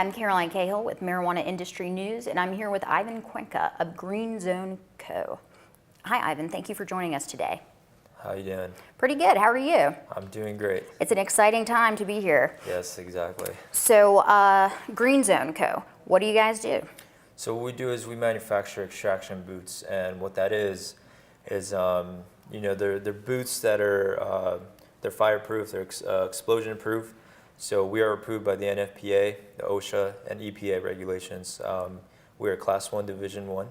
I'm Caroline Cahill with Marijuana Industry News, and I'm here with Ivan Cuenca of Green Zone Co. Hi, Ivan. Thank you for joining us today. How you doing? Pretty good. How are you? I'm doing great. It's an exciting time to be here. Yes, exactly. So, Green Zone Co. What do you guys do? So what we do is we manufacture extraction boots, and what that is they're boots that are they're fireproof, they're explosion proof. So we are approved by the NFPA, the OSHA, and EPA regulations. We are Class 1, Division 1.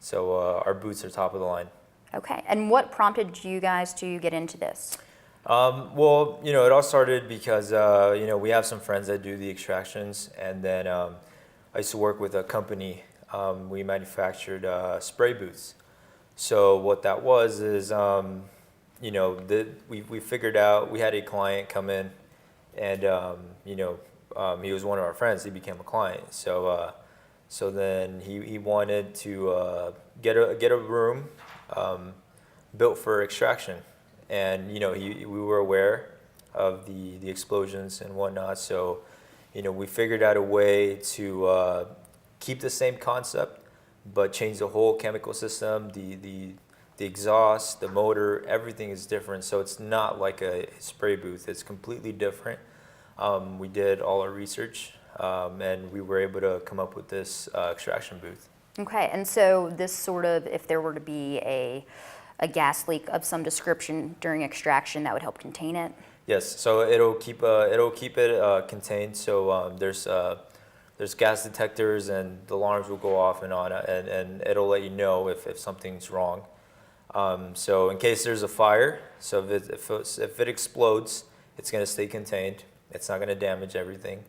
So our boots are top of the line. Okay. And what prompted you guys to get into this? It all started because, we have some friends that do the extractions, and then I used to work with a company. We manufactured spray boots. So what that was is, we figured out, we had a client come in, and he was one of our friends. He became a client. So then he wanted to get a room built for extraction, and we were aware of the explosions and whatnot. So we figured out a way to keep the same concept, but change the whole chemical system, the exhaust, the motor, everything is different. So it's not like a spray booth, it's completely different. We did all our research, and we were able to come up with this extraction booth. Okay, and so this sort of, if there were to be a gas leak of some description during extraction, that would help contain it? Yes, so it'll keep it contained. So there's gas detectors, and the alarms will go off and on, and it'll let you know if something's wrong. So in case there's a fire, so if it explodes, it's going to stay contained. It's not going to damage everything.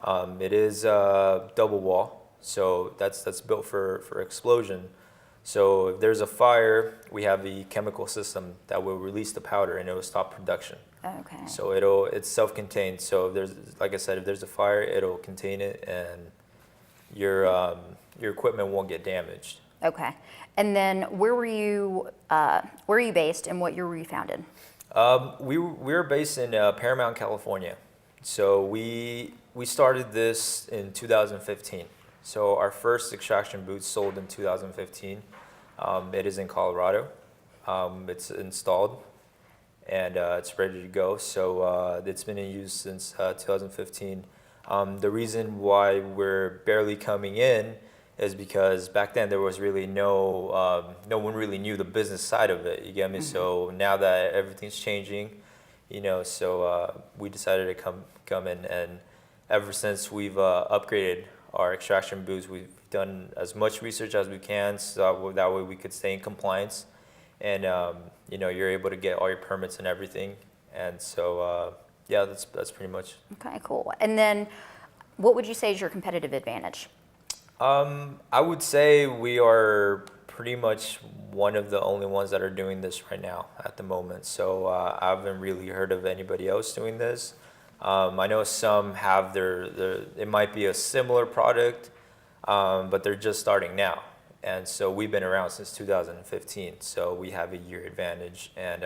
It is double wall, so that's built for explosion. So if there's a fire, we have the chemical system that will release the powder, and it will stop production. Okay. So it's self-contained. So if there's, like I said, if there's a fire, it'll contain it, and your equipment won't get damaged. Okay. And then where are you based, and what year were you founded? We're based in Paramount, California. So we started this in 2015. So our first extraction boots sold in 2015. It is in Colorado. It's installed, and it's ready to go. So it's been in use since 2015. The reason why we're barely coming in is because back then there was really no one really knew the business side of it. You get me? Mm-hmm. So now that everything's changing, so we decided to come in, and ever since we've upgraded our extraction booths, we've done as much research as we can, so that way we could stay in compliance, and you're able to get all your permits and everything, and so that's pretty much. Okay, cool. And then, what would you say is your competitive advantage? I would say we are pretty much one of the only ones that are doing this right now at the moment. So I haven't really heard of anybody else doing this. I know some have it might be a similar product, but they're just starting now. And so we've been around since 2015, so we have a year advantage, and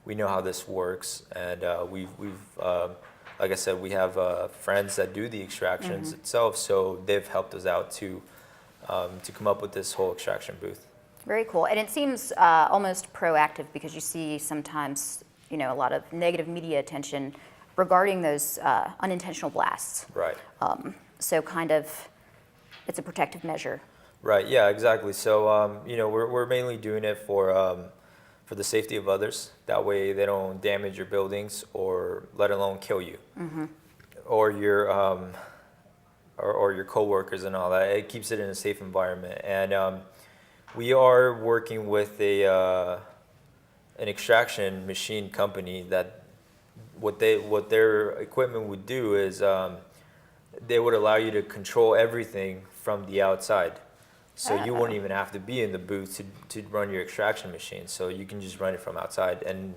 we know how this works. And we've like I said, we have friends that do the extractions itself, so they've helped us out to come up with this whole extraction booth. Very cool. And it seems almost proactive, because you see sometimes, a lot of negative media attention regarding those unintentional blasts. Right. So kind of, it's a protective measure. Right, yeah, exactly. So, we're mainly doing it for the safety of others. That way they don't damage your buildings, or let alone kill you, or your or your coworkers and all that. It keeps it in a safe environment. And we are working with an extraction machine company that what their equipment would do is they would allow you to control everything from the outside. So you wouldn't even have to be in the booth to run your extraction machine. So you can just run it from outside, and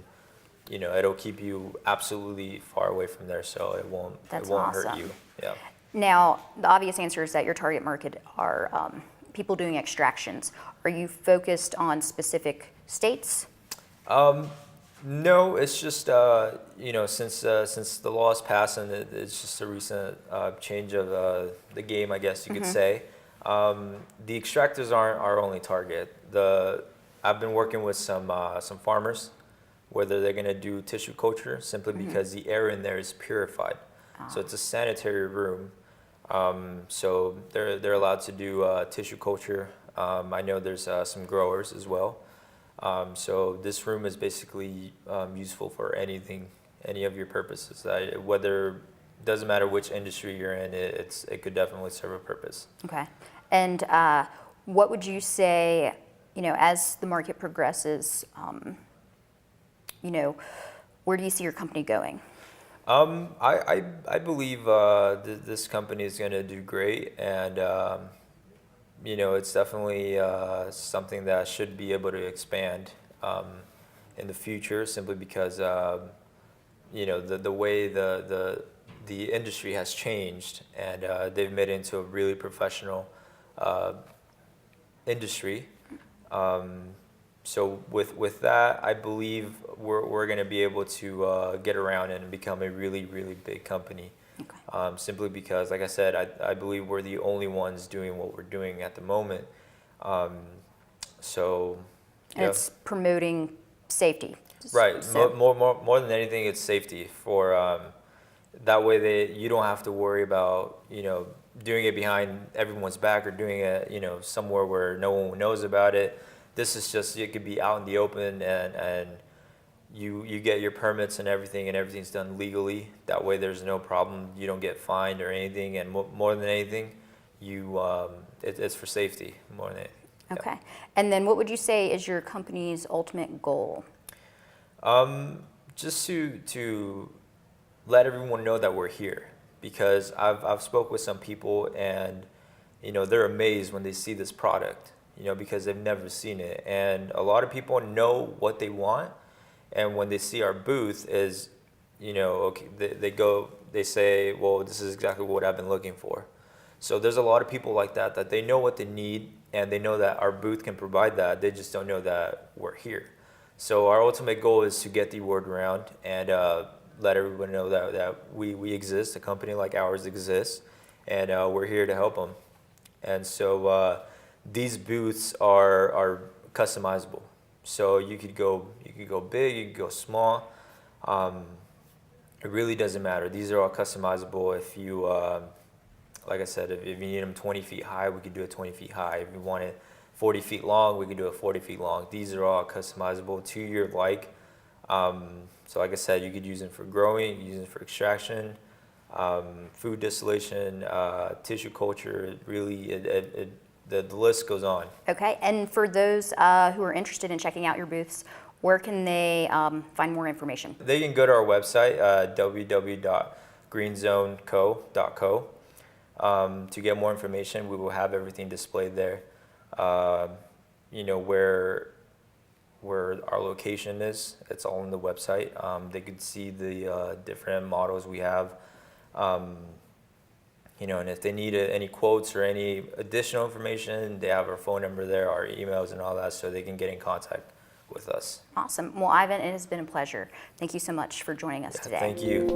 it'll keep you absolutely far away from there, so it won't awesome. hurt you. Yeah. Now, the obvious answer is that your target market are people doing extractions. Are you focused on specific states? No, it's just since the law is passed and it's just a recent change of the game, I guess you could say. The extractors aren't our only target. I've been working with some farmers, whether they're gonna do tissue culture simply because the air in there is purified, so it's a sanitary room. So they're allowed to do tissue culture. I know there's some growers as well. So this room is basically useful for anything, any of your purposes. Whether doesn't matter which industry you're in, it could definitely serve a purpose. Okay. And what would you say, as the market progresses, where do you see your company going? I believe this company is going to do great, and it's definitely something that should be able to expand in the future, simply because the way the industry has changed, and they've made it into a really professional industry. So with that, I believe we're going to be able to get around and become a really, really big company. Okay. Simply because, like I said, I believe we're the only ones doing what we're doing at the moment. So, And it's promoting safety. right. So, More than anything, it's safety for that way you don't have to worry about doing it behind everyone's back or doing it somewhere where no one knows about it. This is just, it could be out in the open, and you get your permits and everything's done legally. That way there's no problem. You don't get fined or anything, and more than anything, it's for safety more than anything. okay. Yeah. And then what would you say is your company's ultimate goal? Just to let everyone know that we're here, because I've spoke with some people, and they're amazed when they see this product, because they've never seen it. And a lot of people know what they want, and when they see our booth is, okay, they say, well, this is exactly what I've been looking for. So there's a lot of people like that they know what they need, and they know that our booth can provide that. They just don't know that we're here. So our ultimate goal is to get the word around and let everyone know that we exist, a company like ours exists, and we're here to help them. And so these booths are customizable. So you could go big, you could go small. It really doesn't matter. These are all customizable. If you, like I said, if you need them 20 feet high, we could do it 20 feet high. If you want it 40 feet long, we could do it 40 feet long. These are all customizable to your like. So like I said, you could use them for growing, you could use them for extraction, food distillation, tissue culture. Really, the list goes on. Okay. And for those who are interested in checking out your booths, where can they find more information? They can go to our website, www.greenzoneco.co. To get more information, we will have everything displayed there. Where our location is, it's all on the website. They could see the different models we have. And if they need any quotes or any additional information, they have our phone number there, our emails and all that, so they can get in contact with us. Awesome. Well, Ivan, it has been a pleasure. Thank you so much for joining us today. Thank you.